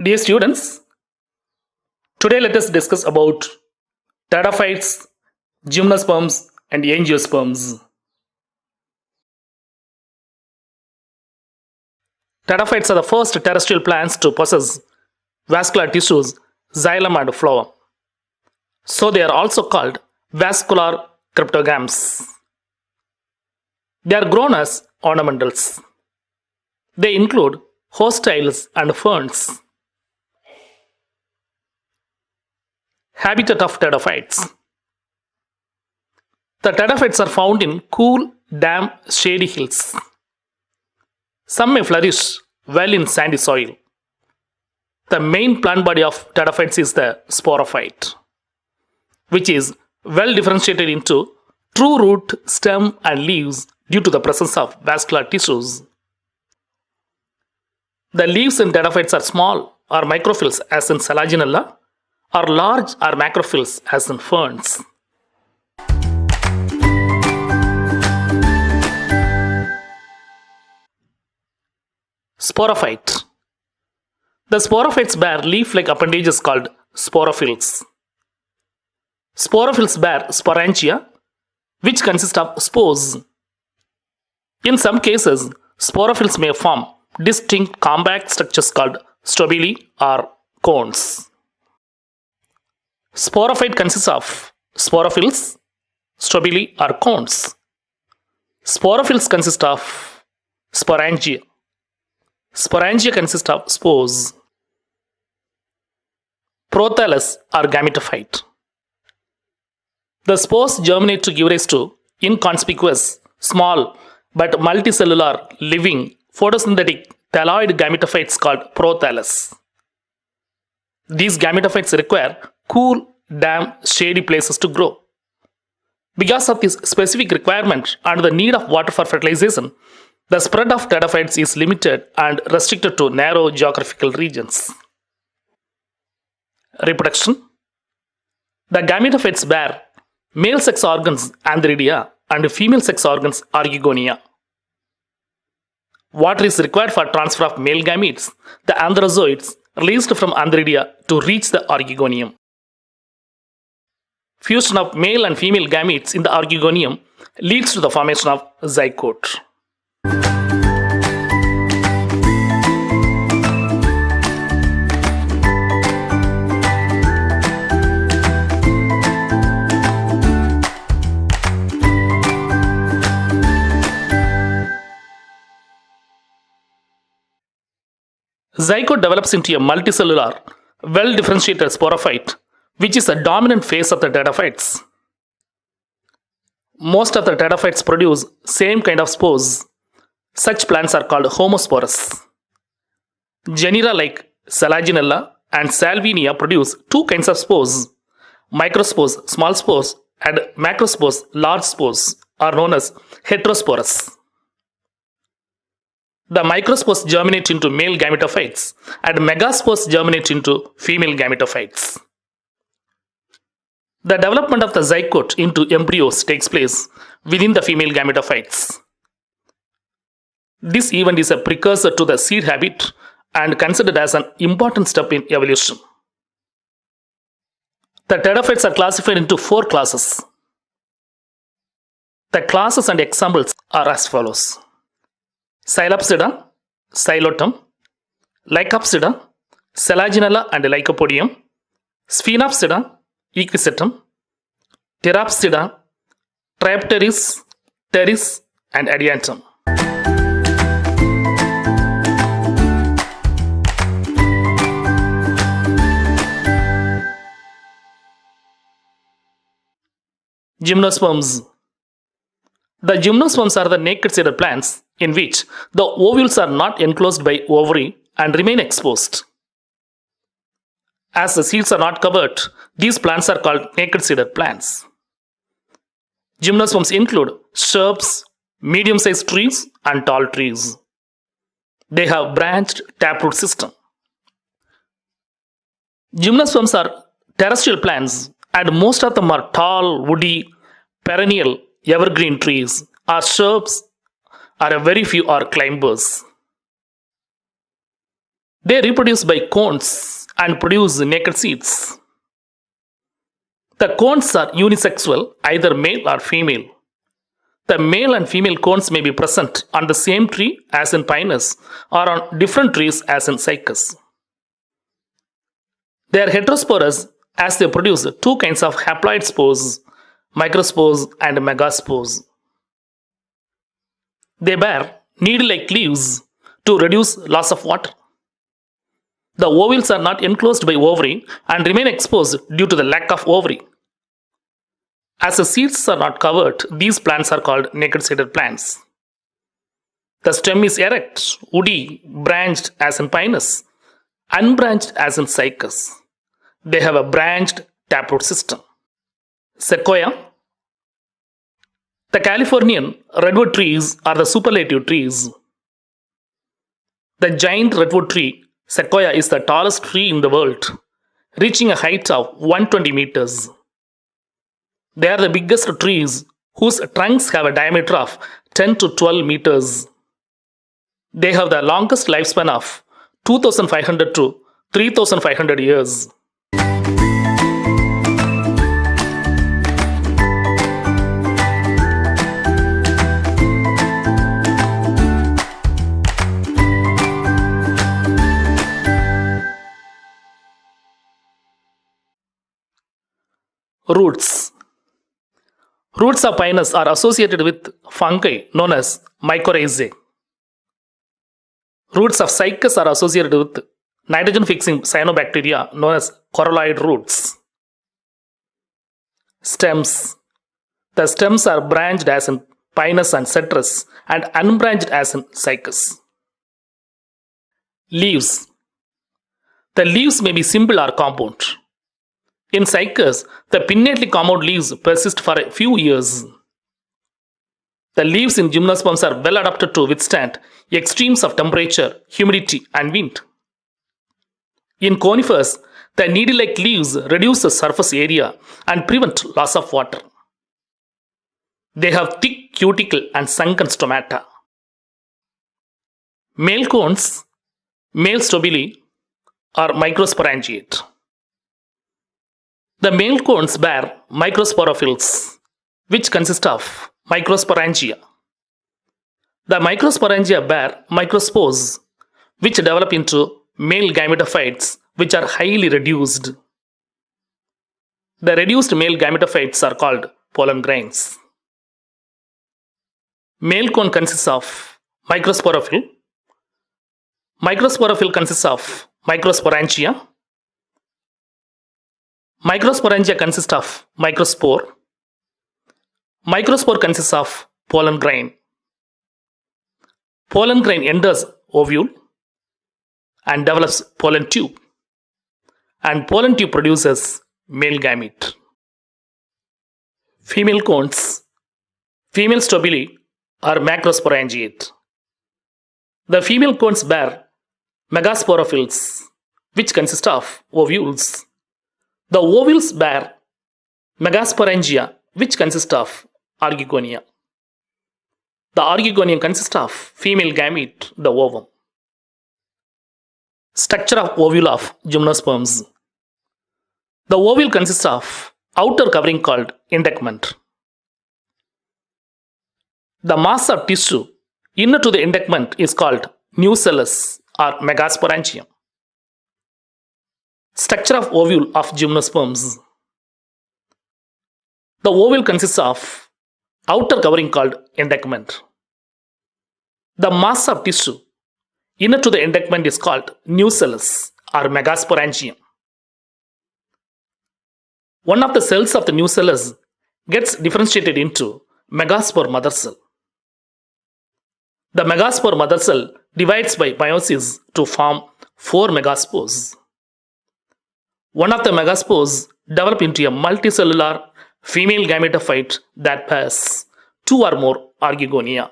Dear students, today let us discuss about pteridophytes, gymnosperms and angiosperms. Pteridophytes are the first terrestrial plants to possess vascular tissues, xylem and phloem. So they are also called vascular cryptogams. They are grown as ornamentals. They include hostiles and ferns. Habitat of pteridophytes. The pteridophytes are found in cool, damp, shady hills. Some may flourish well in sandy soil. The main plant body of pteridophytes is the sporophyte, which is well differentiated into true root, stem, and leaves due to the presence of vascular tissues. The leaves in pteridophytes are small or microphyls as in Selaginella, or large or macrophyls as in ferns. Sporophyte. The sporophytes bear leaf-like appendages called sporophylls. Sporophylls bear sporangia, which consist of spores. In some cases, sporophylls may form distinct compact structures called stabili or cones. Sporophyte consists of sporophylls, stabili or cones. Sporophylls consist of sporangia. Sporangia consist of spores. Prothallus or gametophyte. The spores germinate to give rise to inconspicuous, small but multicellular, living, photosynthetic thalloid gametophytes called prothallus. These gametophytes require cool, damp, shady places to grow. Because of this specific requirement and the need of water for fertilization, the spread of pteridophytes is limited and restricted to narrow geographical regions. Reproduction. The gametophytes bear male sex organs antheridia and female sex organs archegonia. Water is required for transfer of male gametes, the antherozoids released from antheridia, to reach the archegonium. Fusion of male and female gametes in the archegonium leads to the formation of zygote. Zygote develops into a multicellular, well-differentiated sporophyte, which is the dominant phase of the pteridophytes. Most of the pteridophytes produce same kind of spores. Such plants are called homosporous. Genera like Selaginella and Salvinia produce two kinds of spores. Microspores, small spores, and macrospores, large spores, are known as heterosporous. The microspores germinate into male gametophytes and megaspores germinate into female gametophytes. The development of the zygote into embryos takes place within the female gametophytes. This event is a precursor to the seed habit and considered as an important step in evolution. The pteridophytes are classified into four classes. The classes and examples are as follows: Silopsida, Xylotum, Lycopsida, Selaginella and Lycopodium, Sphenopsida, Equisetum, Therapsida, Triopteris, Pteris, and Adiantum. Gymnosperms. The gymnosperms are the naked-seeded plants in which the ovules are not enclosed by ovary and remain exposed. As the seeds are not covered, these plants are called naked-seeded plants. Gymnosperms include shrubs, medium-sized trees, and tall trees. They have branched taproot system. Gymnosperms are terrestrial plants, and most of them are tall, woody, perennial, evergreen trees, or shrubs, or a very few are climbers. They reproduce by cones and produce naked seeds. The cones are unisexual, either male or female. The male and female cones may be present on the same tree as in Pinus or on different trees as in Cycas. They are heterosporous as they produce two kinds of haploid spores, microspores and megaspores. They bear needle-like leaves to reduce loss of water. The ovules are not enclosed by ovary and remain exposed due to the lack of ovary. As the seeds are not covered, these plants are called naked-seeded plants. The stem is erect, woody, branched as in Pinus, unbranched as in Cycas. They have a branched taproot system. Sequoia. The Californian redwood trees are the superlative trees. The giant redwood tree, Sequoia, is the tallest tree in the world, reaching a height of 120 meters. They are the biggest trees whose trunks have a diameter of 10 to 12 meters. They have the longest lifespan of 2,500 to 3,500 years. Roots. Roots of Pinus are associated with fungi known as mycorrhizae. Roots of Cycas are associated with nitrogen-fixing cyanobacteria known as coralloid roots. Stems. The stems are branched as in Pinus and Citrus and unbranched as in Cycas. Leaves. The leaves may be simple or compound. In Cycas, the pinnately compound leaves persist for a few years. The leaves in gymnosperms are well adapted to withstand extremes of temperature, humidity, and wind. In conifers, the needle-like leaves reduce the surface area and prevent loss of water. They have thick cuticle and sunken stomata. Male cones, male stabili, are microsporangiate. The male cones bear microsporophylls, which consist of microsporangia. The microsporangia bear microspores, which develop into male gametophytes, which are highly reduced. The reduced male gametophytes are called pollen grains. Male cone consists of microsporophyll. Microsporophyll consists of microsporangia. Microsporangia consists of microspore. Microspore consists of pollen grain. Pollen grain enters ovule and develops pollen tube. And pollen tube produces male gamete. Female cones, female stabili, are macrosporangiate. The female cones bear megasporophylls, which consist of ovules. The ovules bear megasporangia, which consist of archegonia. The archegonia consists of female gamete, the ovum. Structure of ovule of gymnosperms. The ovule consists of outer covering called indecment. The mass of tissue inner to the indecment is called nucellus or megasporangium. Structure of ovule of gymnosperms. The ovule consists of outer covering called indecment. The mass of tissue inner to the indecment is called nucellus or megasporangium. One of the cells of the nucellus gets differentiated into megaspore mother cell. The megaspore mother cell divides by meiosis to form 4 megaspores. One of the megaspores develop into a multicellular female gametophyte that bears 2 or more archegonia.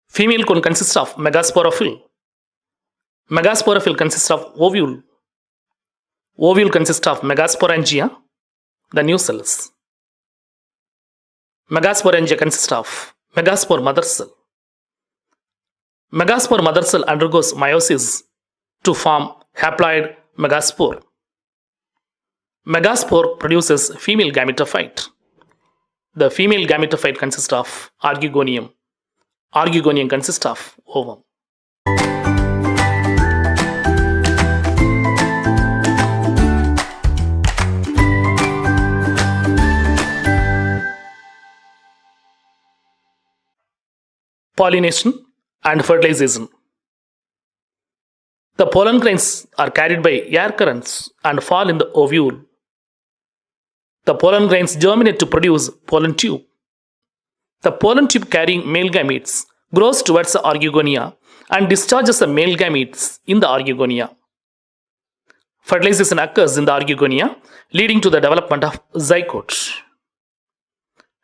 Female cone consists of megasporophyll. Megasporophyll consists of ovule. Ovule consists of megasporangia, the nucellus. Megasporangia consists of megaspore mother cell. Megaspore mother cell undergoes meiosis to form haploid megaspore. Megaspore produces female gametophyte. The female gametophyte consists of archegonium. Archegonium consists of ovum. Pollination and fertilization. The pollen grains are carried by air currents and fall in the ovule. The pollen grains germinate to produce pollen tube. The pollen tube carrying male gametes grows towards the archegonia and discharges the male gametes in the archegonia. Fertilization occurs in the archegonia, leading to the development of zygote.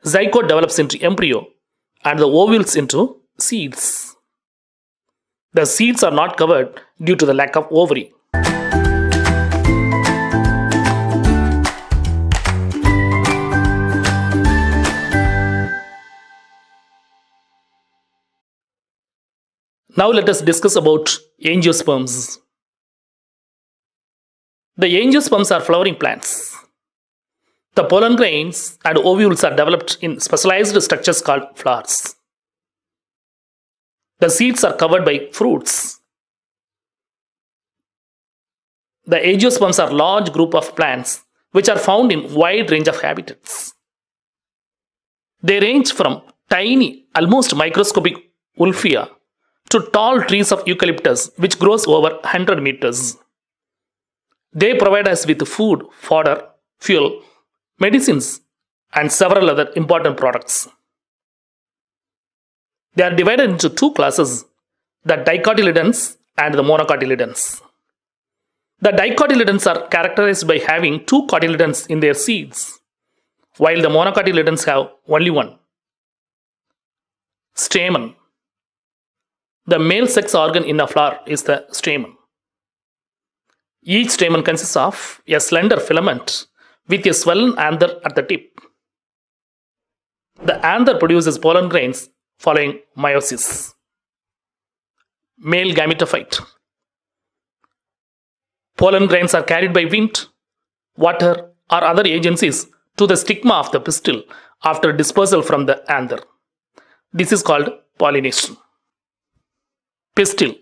Zygote develops into embryo and the ovules into seeds. The seeds are not covered due to the lack of ovary. Now let us discuss about angiosperms. The angiosperms are flowering plants. The pollen grains and ovules are developed in specialized structures called flowers. The seeds are covered by fruits. The angiosperms are a large group of plants which are found in wide range of habitats. They range from tiny, almost microscopic wolfia to tall trees of eucalyptus which grows over 100 meters. They provide us with food, fodder, fuel, medicines, and several other important products. They are divided into two classes, the dicotyledons and the monocotyledons. The dicotyledons are characterized by having two cotyledons in their seeds, while the monocotyledons have only one. Stamen. The male sex organ in a flower is the stamen. Each stamen consists of a slender filament with a swollen anther at the tip. The anther produces pollen grains following meiosis. Male gametophyte. Pollen grains are carried by wind, water, or other agencies to the stigma of the pistil after dispersal from the anther. This is called pollination. Pistil.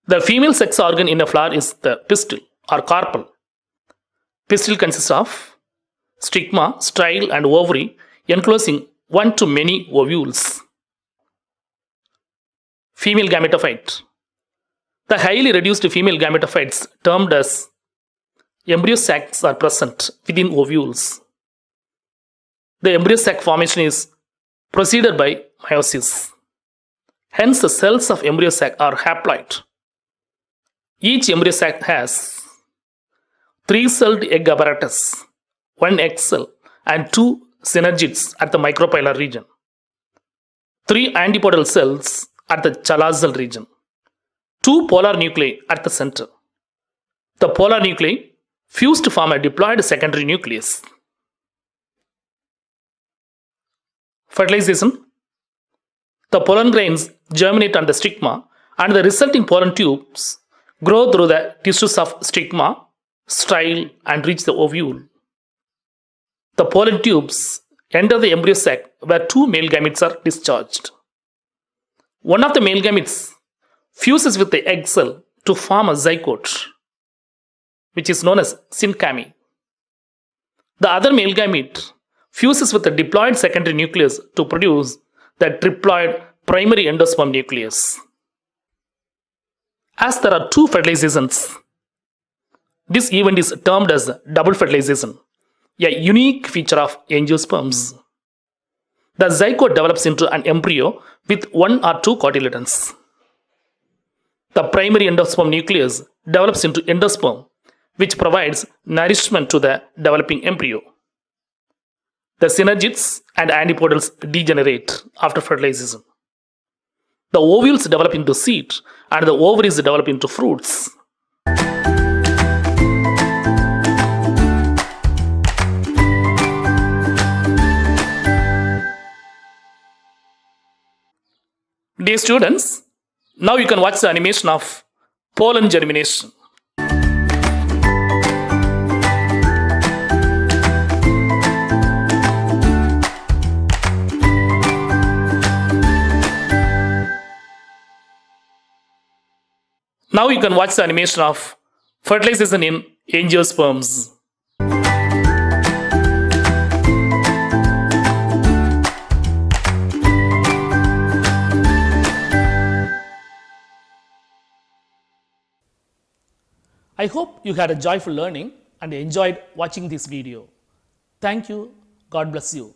The female sex organ in a flower is the pistil or carpel. Pistil consists of stigma, style, and ovary enclosing one to many ovules. Female gametophyte. The highly reduced female gametophytes, termed as embryo sacs, are present within ovules. The embryo sac formation is preceded by meiosis. Hence, the cells of embryo sac are haploid. Each embryo sac has 3-celled egg apparatus, 1 egg cell, and 2 synergids at the micropylar region, 3 antipodal cells at the chalazal region, 2 polar nuclei at the center. The polar nuclei fuse to form a diploid secondary nucleus. Fertilization. The pollen grains germinate on the stigma and the resulting pollen tubes grow through the tissues of stigma, style, and reach the ovule. The pollen tubes enter the embryo sac where 2 male gametes are discharged. One of the male gametes fuses with the egg cell to form a zygote, which is known as synchymy. The other male gamete fuses with the diploid secondary nucleus to produce the triploid primary endosperm nucleus. As there are 2 fertilizations, this event is termed as double fertilization, a unique feature of angiosperms. The zygote develops into an embryo with 1 or 2 cotyledons. The primary endosperm nucleus develops into endosperm, which provides nourishment to the developing embryo. The synergids and antipodals degenerate after fertilization. The ovules develop into seed and the ovaries develop into fruits. Dear students, now you can watch the animation of Pollen germination. Now you can watch the animation of fertilization in angiosperms. I hope you had a joyful learning and enjoyed watching this video. Thank you. God bless you.